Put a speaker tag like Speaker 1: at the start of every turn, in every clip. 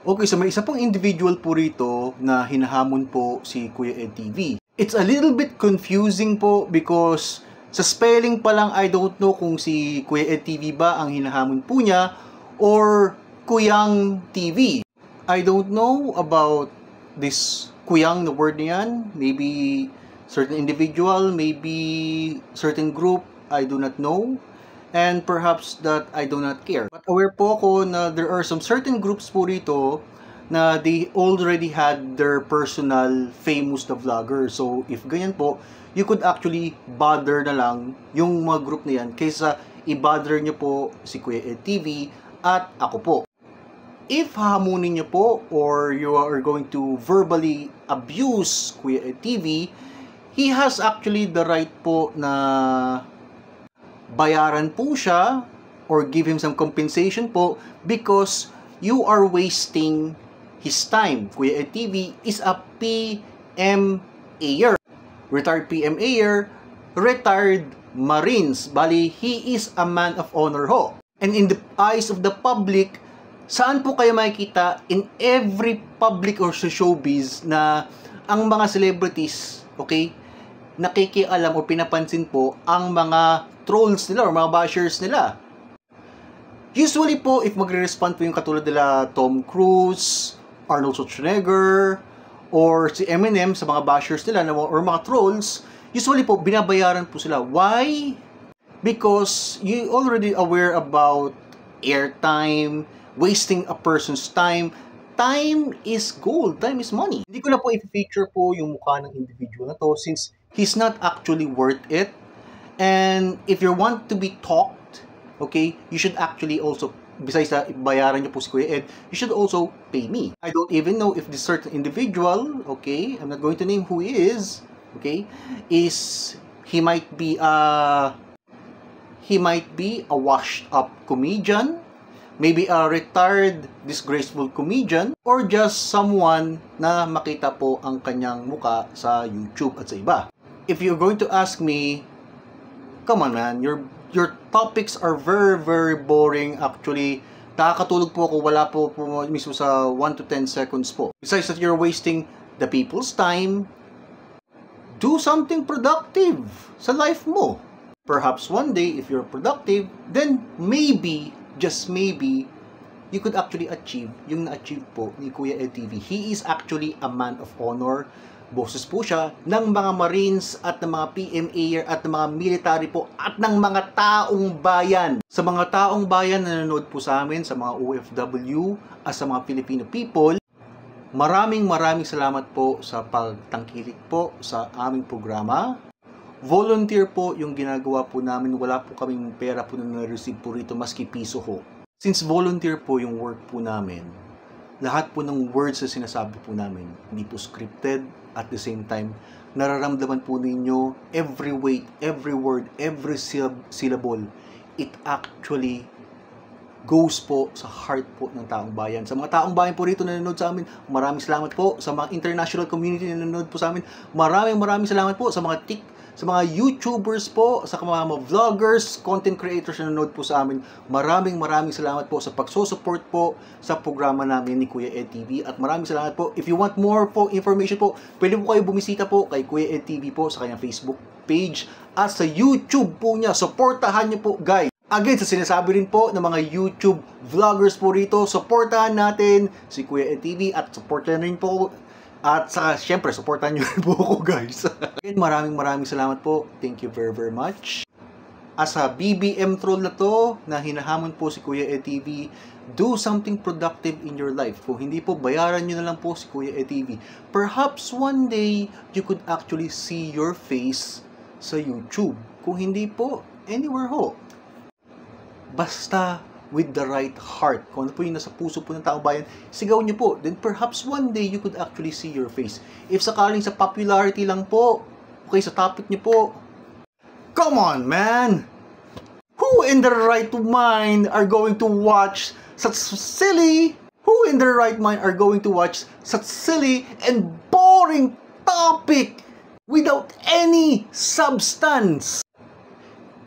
Speaker 1: Okay, so may isa pong individual po rito na hinahamon po si Kuya Ed TV. It's a little bit confusing po because sa spelling pa lang I don't know kung si Kuya Ed TV ba ang hinahamon po niya or Kuyang TV. I don't know about this Kuyang na word na yan. Maybe certain individual, maybe certain group, I do not know. And perhaps that I do not care. But aware po ako na there are some certain groups po rito na they already had their personal famous na vlogger. So if ganyan po, you could actually bother na lang yung mga group na yan kaysa i-bother nyo po si Kuya Ed TV at ako po. If hahamunin nyo po or you are going to verbally abuse Kuya Ed TV, he has actually the right po na bayaran po siya or give him some compensation po because you are wasting his time. Kuya Ed TV is a PMAer, retired PMAer, retired Marines. Bali, he is a man of honor ho. And in the eyes of the public, saan po kayo makikita in every public or showbiz na ang mga celebrities, okay, nakikialam o pinapansin po ang mga trolls nila or mga bashers nila. Usually po, if magre-respond po yung katulad nila Tom Cruise, Arnold Schwarzenegger, or si Eminem sa mga bashers nila or mga trolls, usually po, binabayaran po sila. Why? Because you already aware about airtime, wasting a person's time. Time is gold. Time is money. Hindi ko na po i-feature po yung mukha ng individual na to since he's not actually worth it. And if you want to be talked, okay, you should actually also, besides na bayaran nyo po si Kuya Ed, you should also pay me. I don't even know if this certain individual, okay, I'm not going to name who he is, okay, he might be a washed up comedian, maybe a retired disgraceful comedian, or just someone na makita po ang kanyang muka sa YouTube at sa iba. If you're going to ask me, come on man, your topics are very boring actually. Nakakatulog po ako, wala po mismo sa 1 to 10 seconds po. Besides that you're wasting the people's time, do something productive sa life mo. Perhaps one day, if you're productive, then maybe, just maybe, you could actually achieve yung na-achieve po ni Kuya Ed TV. He is actually a man of honor. Boses po siya ng mga Marines at ng mga PMAer at ng mga military po at ng mga taong bayan. Sa mga taong bayan na nanonood po sa amin, sa mga OFW at sa mga Filipino people, maraming salamat po sa pagtangkilik po sa aming programa. Volunteer po yung ginagawa po namin. Wala po kaming pera po na na-receive po rito maski piso ho. Since volunteer po yung work po namin, lahat po ng words na sinasabi po namin, hindi po scripted. At the same time, nararamdaman po ninyo every weight, every word, every syllable. It actually goes po sa heart po ng taong bayan. Sa mga taong bayan po rito na nanonood sa amin, maraming salamat po. Sa mga international community na nanonood po sa amin, maraming salamat po. Sa mga YouTubers po, sa mga vloggers, content creators na nanonood po sa amin, maraming salamat po sa pagsusupport po sa programa namin ni Kuya Ed TV. At maraming salamat po. If you want more po information po, pwede po kayo bumisita po kay Kuya Ed TV po sa kanyang Facebook page at sa YouTube po niya. Supportahan niyo po guys. Again, sa sinasabi rin po ng mga YouTube vloggers po rito, supportahan natin si Kuya Ed TV at supportahan rin po. At saka, syempre, supportan nyo rin po ako, guys. Again, maraming salamat po. Thank you very much. As a BBM troll na to, na hinahamon po si Kuya Ed TV, do something productive in your life. Kung hindi po, bayaran nyo na lang po si Kuya Ed TV. Perhaps one day, you could actually see your face sa YouTube. Kung hindi po, anywhere ho. Basta with the right heart. Kung ano po yung nasa puso po ng taong bayan, sigaw nyo po. Then perhaps one day you could actually see your face. If sakaling sa popularity lang po, okay, sa topic nyo po, come on, man! Who in their right mind are going to watch such silly? Who in their right mind are going to watch such silly and boring topic without any substance?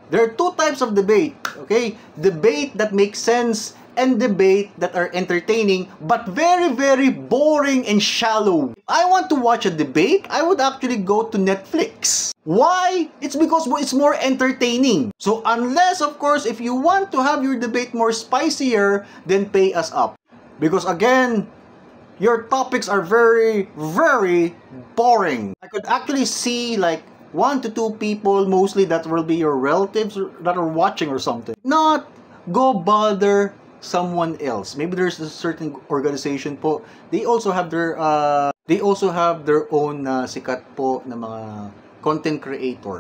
Speaker 1: There are two types of debate, okay? Debate that makes sense and debate that are entertaining but very, very boring and shallow. If I want to watch a debate, I would actually go to Netflix. Why? It's because it's more entertaining. So unless, of course, if you want to have your debate more spicier, then pay us up. Because again, your topics are very, very boring. I could actually see like 1 to 2 people, mostly that will be your relatives that are watching or something. Not go bother someone else. Maybe there's a certain organization po. They also have their own sikat po na mga content creator.